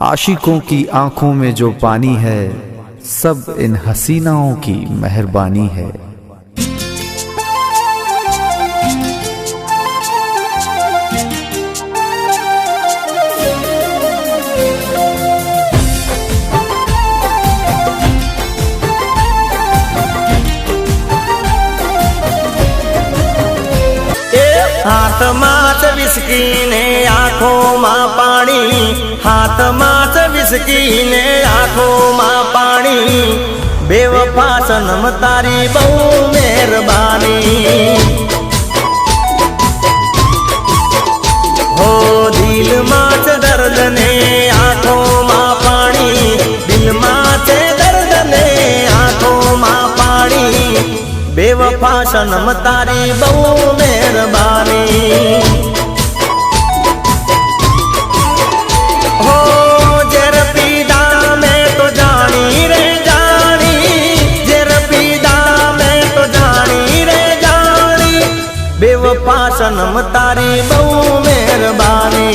आशिकों की आंखों में जो पानी है, सब इन हसीनाओं की मेहरबानी है। हाथ माच विस्की ने आंखों मां पानी, हाथ माच विस्की ने आंखों मां पानी, बेवफा सनम तारी बहु मेहरबानी। हो दिल माच दर्द ने आंखों मां पानी, दिल माच दर्द ने आंखों मां पानी, बेवफा सनम तारी बहु मेहरबानी। हो जर पीदा में तो जानी रे जानी, जर पीदा में तो जानी रे जानी, बेवफा सनम तारी बहु मेहरबानी।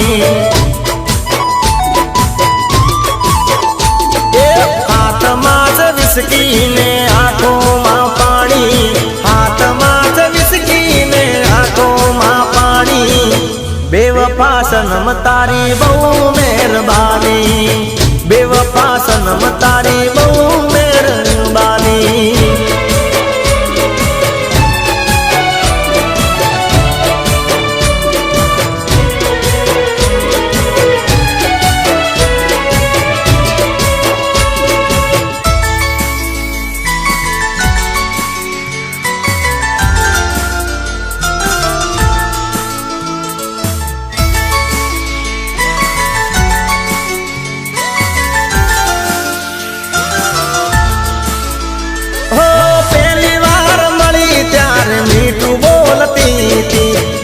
हाथ मास विस्की ने आंखों मां पानी, हाथ मास विस्की ने आंखों मां पानी, बेवफा सनम तारी बहु मेहरबानी, बेवफा सनम तारी बहु मेहरबानी।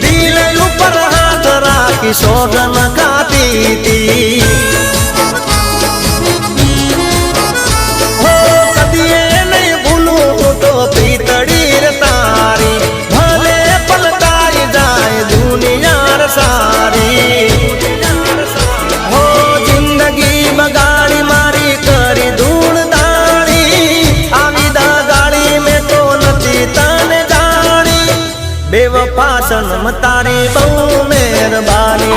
दिल ऊपर हाथ राखी सोगन खाती थी। हो कदिए नहीं भूलू तो पीतड़ी तारी, भले पलटाई जाए दुनिया सारी। हो जिंदगी बगाड़ी मारी करी धूल दाड़ी, आविदा गाड़ी में तो नती तन जानी, बेवफा सनम तारी बहु मेहरबानी।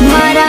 मारा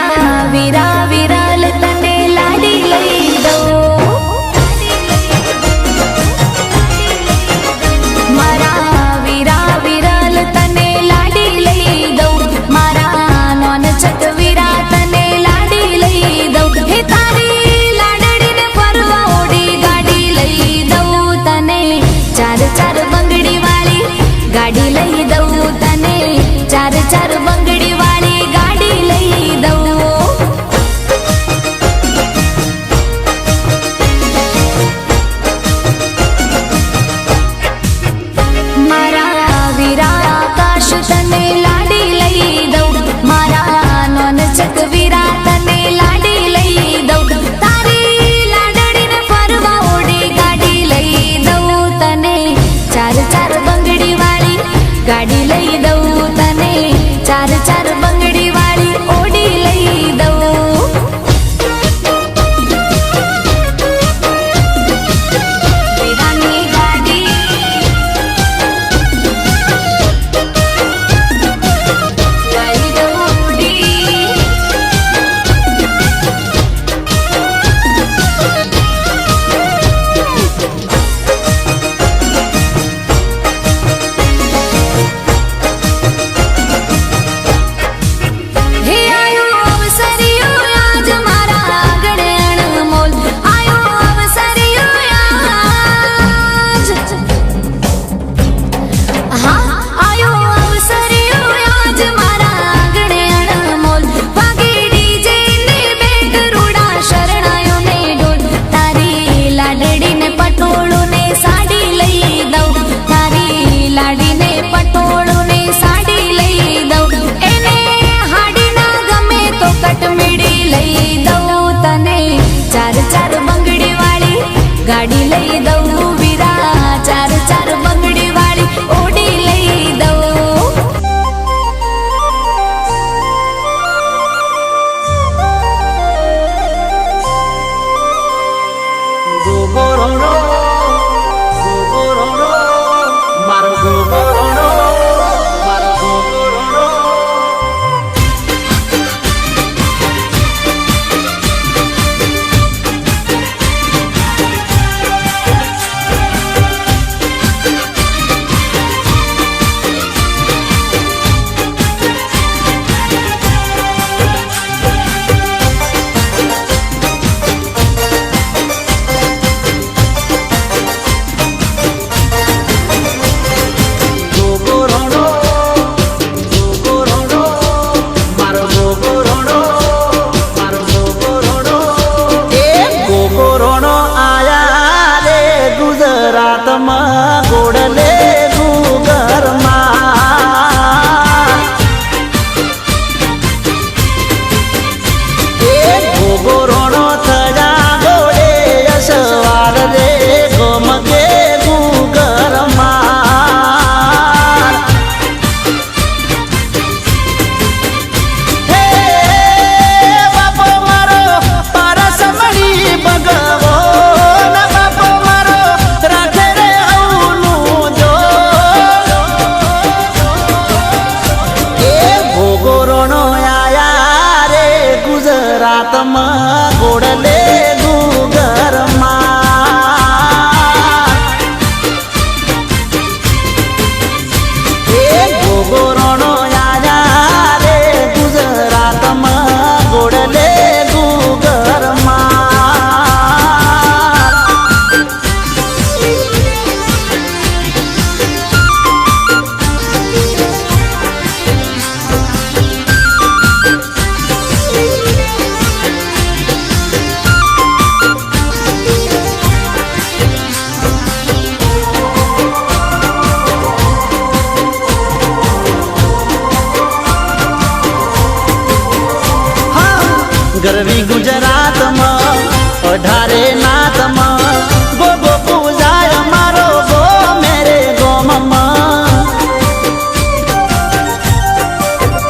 ગરવી ગુજરાતમાં 18 નાથમાં ગોગો પૂજાય મારો ગો મેરે ગોમમાં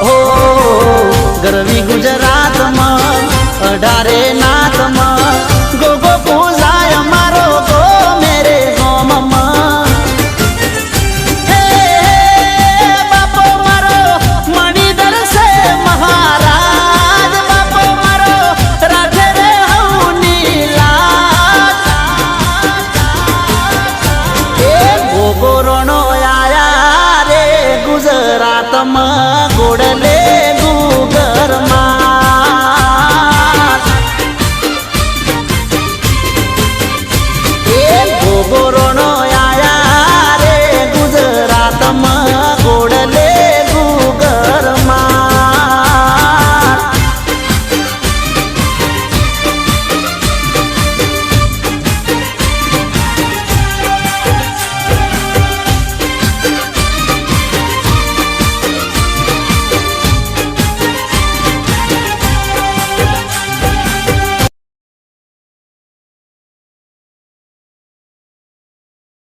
હો ગરવી ગુજરાતમાં 18 નાથમાં ગોગો પૂજાય મારો ગો મેરે ગોમમાં હે બાપો મારો મણિધર છે મહારાજ બાપો મારો રાખે રે હઉની લાજ એ ગોગો રણો આયા રે ગુજરાતમાં ગોડલે